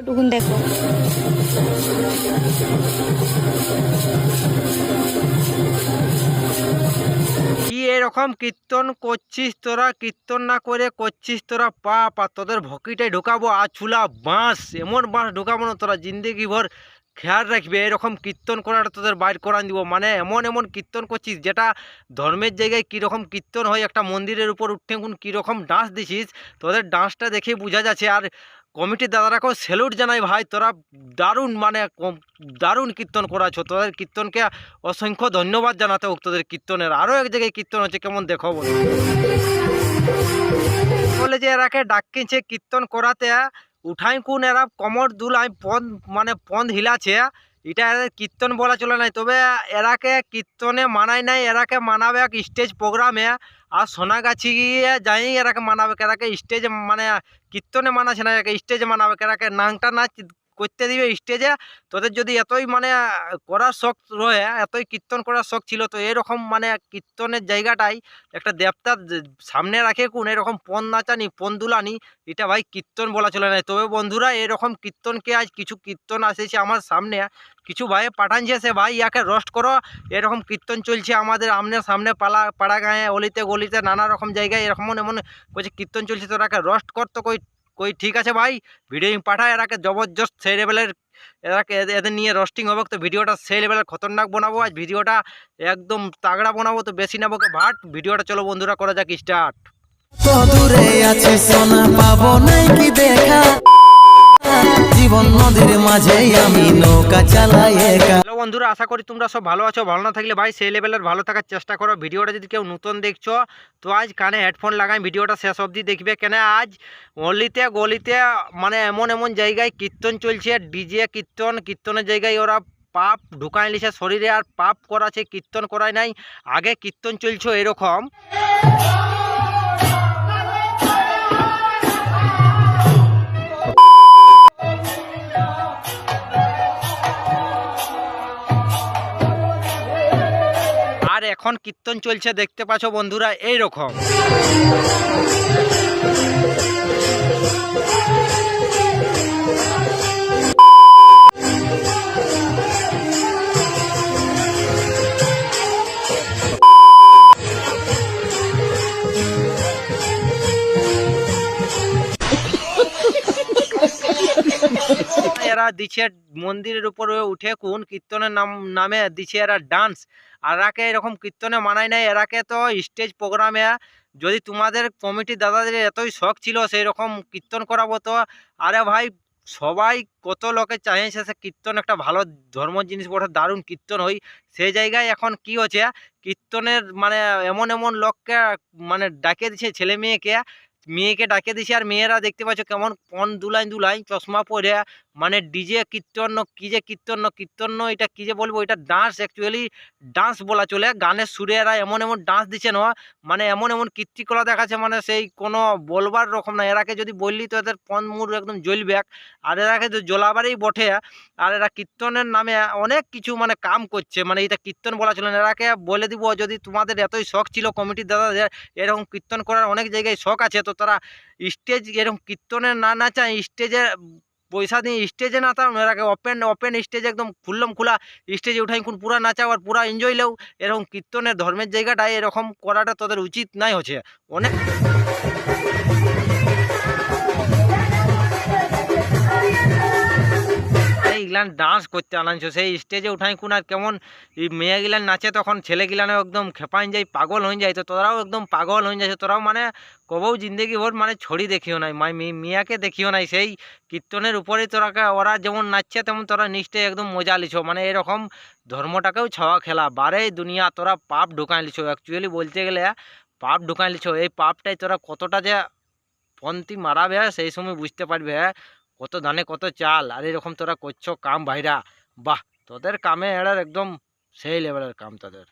টুকুন দেখো। কি এরকম কীর্তন করছিস তোরা? কীর্তন না করে করছিস তোরা পাপ, আর তোদের ভকিটাই ঢুকাবো আর চুলা বাঁশ, এমন বাঁশ ঢুকাবো না তোরা জিন্দেগি ভর খেয়াল রাখবে। এরকম কীর্তন করাটা তোদের বাইর করান দিব, মানে এমন এমন কীর্তন করছিস যেটা ধর্মের জায়গায় কীরকম কীর্তন হয়, একটা মন্দিরের উপর উঠে কোন কীরকম ডান্স দিছিস, তোদের ডান্সটা দেখে বোঝা যাচ্ছে। আর কমিটির দাদারাকেও স্যালুট জানাই ভাই, তোরা দারুণ মানে দারুণ কীর্তন করাছো। তোদের কীর্তনকে অসংখ্য ধন্যবাদ জানাতে হোক। তোদের কীর্তনের আরও এক জায়গায় কীর্তন হচ্ছে, কেমন দেখো বলো। বলে যে এরাকে ডাকিছে কীর্তন করাতে, উঠাই কোন এরা কমর দুলাই পন্দ মানে পন্দ হিলাছে, এটা এদের কীর্তন বলা চলে নাই। তবে এরাকে কীর্তনে মানায় নাই, এরাকে মানাবে এক স্টেজ প্রোগ্রামে। আর সোনাগাছি গিয়ে যাই এরাকে মানাবে, এরাকে স্টেজে মানে কীর্তনে মানাছে না, এরাকে স্টেজে মানাবে। এরাকে নাংটা নাচ করতে দিবে স্টেজে। তোদের যদি এতই মানে করার শখ রয়ে, এতই কীর্তন করার শখ ছিল, তো এরকম মানে কীর্তনের জায়গাটাই একটা দেবতার সামনে রাখে কোন এরকম পন নাচানি পন দুলানি, এটা ভাই কীর্তন বলা চলে না। তবে বন্ধুরা এরকম কীর্তনকে আজ কিছু কীর্তন আসেছে আমার সামনে, কিছু ভাই পাঠানছে, সে ভাই ইয়াকে রোস্ট করো। এরকম কীর্তন চলছে আমাদের আমনের সামনে পাড়া গাঁয়ে অলিতে গলিতে নানা রকম জায়গায় এরকম এমন করছে কীর্তন চলছে, তো এরাকে রোস্ট করতো কই কই ঠিক আছে ভাই, ভিডিও পাঠায় এরাকে জবরদস্ত সেই লেভেলের, এরাকে এদের নিয়ে রোস্টিং হবে। তো ভিডিওটা সেই লেভেলের খতরনাক বানাবো আজ, ভিডিওটা একদম তাগড়া বানাবো। তো বেশি নেবো ভাট, ভিডিওটা চলো বন্ধুরা করা যাক স্টার্ট। তো দূরে আছে সোনা পাবো নাই কি দেখা, জীবন নদীর মাঝে আমি নৌকা চালাই একা। হ্যালো বন্ধুরা, আশা করি তোমরা সব ভালো আছো। ভালো না থাকলে ভাই সেই লেভেলের ভালো থাকার চেষ্টা করো। ভিডিওটা যদি কেউ নতুন দেখছো তো আজ কানে হেডফোন লাগাই ভিডিওটা শেষ অবধি দেখবে, কেন আজ অলিতে গলিতে মানে এমন এমন জায়গায় কীর্তন চলছে, ডিজে কীর্তন, কীর্তনের জায়গায় ওরা পাপ ঢুকাই নিছে শরীরে, আর পাপ করাছে, কীর্তন করায় নাই। আগে কীর্তন চলছে এরকম, আর এখন কীর্তন চলছে দেখতে পাচ্ছ বন্ধুরা এইরকম। এরা দিচ্ছে মন্দিরের উপরে উঠে কোন কীর্তনের নামে দিচ্ছে এরা ডান্স। আর এরাকে এরকম কীর্তনে মানায় নাই, এরাকে তো স্টেজ প্রোগ্রামে যদি তোমাদের কমিটির দাদাদের এতই শখ ছিল সেই রকম কীর্তন করাবো, তো আরে ভাই সবাই কত লোকে চাইছে সে কীর্তন একটা ভালো ধর্ম জিনিস বটে, দারুণ কীর্তন হই। সেই জায়গায় এখন কি হচ্ছে, কীর্তনের মানে এমন এমন লোককে মানে ডাকে দিচ্ছে, ছেলে মেয়েকে ডাকে দিছে। আর মেয়েরা দেখতে পাচ্ছ কেমন পন দুলাই দুলাই চশমা পরে, মানে ডিজে কীর্তন কি যে কীর্তন কীর্তন এটা কি যে বলবো, এটা ডান্স, অ্যাকচুয়ালি ডান্স বলা চলে। গানের সুরে এরা এমন এমন ডান্স দিচ্ছে না, মানে এমন এমন কীর্তিকলা দেখাচ্ছে, মানে সেই কোনো বলবার রকম না। এরাকে যদি বললি তো এদের পন মুড় একদম জ্বলবে, আর এরাকে তো জ্বলাবারই বটে। আর এরা কীর্তনের নামে অনেক কিছু মানে কাম করছে, মানে এটা কীর্তন বলা চলে না। এরাকে বলে দিব যদি তোমাদের এতই শখ ছিল কমিটির দাদাদের এরকম কীর্তন করার অনেক জায়গায় শখ আছে, তো তারা স্টেজ এরকম কীর্তনের না নাচায়, স্টেজে পয়সা দিয়ে স্টেজে নাচাও, এরাকে ওপেন স্টেজে একদম খুললাম খোলা স্টেজে উঠাই কোন পুরা নাচাও আর পুরা এনজয় লেও। এরকম কীর্তনের ধর্মের জায়গাটায় এরকম করাটা তোদের উচিত নাই হচ্ছে অনেক। এইগুলান ডান্স করতে আনাইছো সেই স্টেজে উঠাই কোন, আর কেমন এই মেয়েগুলান নাচে তখন ছেলেগুলানও একদম খেপাইন যায়, পাগল হয়ে যায়। তো তোরাও একদম পাগল হয়ে যাচ্ছে, তোরাও মানে কবও জিন্দগি ভোর মানে ছড়ি দেখিও নাই, মিয়াকে দেখিও নাই। সেই কীর্তনের উপরেই ওরা যেমন নাচছে তেমন তোরা নিশ্চয়ই একদম মজা লিছো, মানে এরকম ধর্মটাকেও ছাওয়া খেলা বারে দুনিয়া তোরা পাপ ঢুকাই লিছো। অ্যাকচুয়ালি বলতে গেলে পাপ ঢুকাই লিছো, এই পাপটাই তোরা কতটা যে পন্থী মারাবে সেই সময় বুঝতে পারবে, কত ধানে কত চাল। আর এরকম তোরা করছো কাম ভাইরা, বাহ তোদের কামে এড়ার একদম সেই লেভেলের কাম তোদের।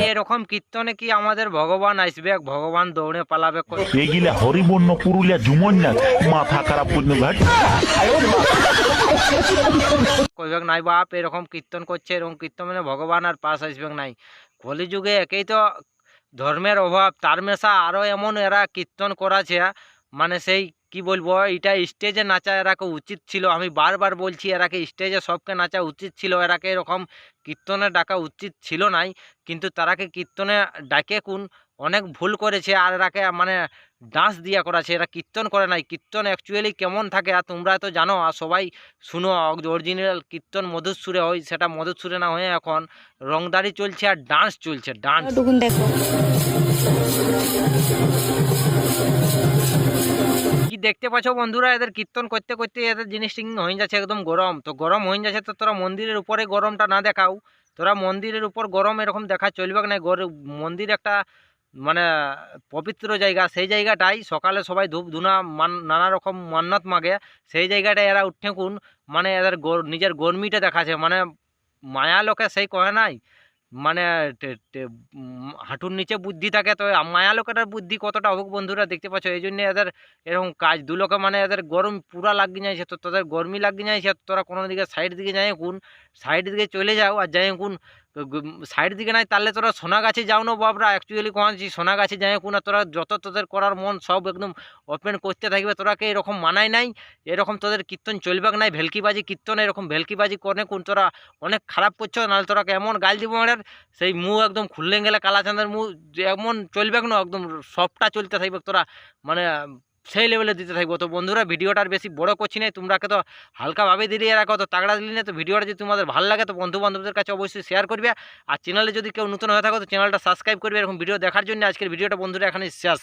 এরকম কীর্তনে কি আমাদের ভগবান আসবে, ভগবান দৌড়ে পালাবে? এগিলা হরিবর্ণ পুরুলিয়া জুমন না মাথা খারাপ করবে ভাই, কইবেক নাই বাপ এরকম কীর্তন করছে, এরকম কীর্তন মানে ভগবান আর পাশ আসবে নাই। কলিযুগে একেই তো ধর্মের অভাব, তার মেশা আরও এমন এরা কীর্তন করাছে, মানে সেই কি বলবো, এটা স্টেজে নাচা এরাকে উচিত ছিল। আমি বারবার বলছি এরাকে স্টেজে সবকে নাচা উচিত ছিল, এরাকে এরকম কীর্তনে ডাকা উচিত ছিল নাই, কিন্তু তারাকে কীর্তনে ডাকে কোন অনেক ভুল করেছে। আর এরাকে মানে ডান্স দিয়া করাছে, এরা কীর্তন করে নাই। কীর্তন অ্যাকচুয়ালি কেমন থাকে আর তোমরা তো জানো, আর সবাই শুনো, অরিজিনাল কীর্তন মধুর সুরে হয়, সেটা মধুর সুরে না হয়ে এখন রংদারি চলছে আর ডান্স চলছে, ডান্স। টুকুন দেখো। কি দেখতে পাচ্ছ বন্ধুরা, এদের কীর্তন করতে করতে এদের জিনিসটা হয়ে যাচ্ছে একদম গরম। তো গরম হয়ে যাচ্ছে, তো তোরা মন্দিরের উপরে গরমটা না দেখাও, তোরা মন্দিরের উপর গরম এরকম দেখা চলবে না। মন্দির একটা মানে পবিত্র জায়গা, সেই জায়গাটাই সকালে সবাই ধূপ ধুনা নানা রকম মান্যত মাগে, সেই জায়গাটায় এরা উঠে কোন মানে এদের নিজের গরমিটা দেখাচ্ছে, মানে মায়া লোকে সেই কহে নাই, মানে হাঁটুর নিচে বুদ্ধি থাকে, তো মায়া লোকেটার বুদ্ধি কতটা হোক বন্ধুরা দেখতে পাচ্ছ। এই জন্য এদের এরকম কাজ দুলোকে, মানে এদের গরম পুরা লাগিয়ে যাইছে, তো তোদের গরমি লাগিয়ে যাইছে, তোরা কোনো দিকে সাইড দিকে যাই কোন, সাইড দিকে চলে যাও, আর যাই কোন সাইড দিকে নাই তাহলে তোরা সোনাগাছি যাও না বাবরা। অ্যাকচুয়ালি কোনছি সোনাগাছি যাই কোন, তোরা যত তোদের করার মন সব একদম ওপেন করতে থাকবে, তোরাকে এরকম মানায় নাই, এরকম তোদের কীর্তন চলবে নাই। ভেলকিবাজি কীর্তন এরকম ভেলকিবাজি করে কোন, তোরা অনেক খারাপ করছো, নাহলে তোরাকে এমন গাল দিব মারের, সেই মুখ একদম খুললে গেলে কালাচাঁদের মুখ এমন চলবে না, একদম সবটা চলতে থাকবে, তোরা মানে সেই লেভেলে দিতে থাকবো। তো বন্ধুরা ভিডিওটা আর বেশি বড় করছি না, তোমরাকে তো হালকাভাবে দিলে এরা কত তাগড়া দিলি না। তো ভিডিওটা যদি তোমাদের ভালো লাগে তো বন্ধু বান্ধবদের কাছে অবশ্যই শেয়ার করবে, আর চ্যানেলে যদি কেউ নতুন হয়ে থাকো তো চ্যানেলটা সাবস্ক্রাইব করবে এরকম ভিডিও দেখার জন্য। আজকের ভিডিওটা বন্ধুরা এখানে শেষ।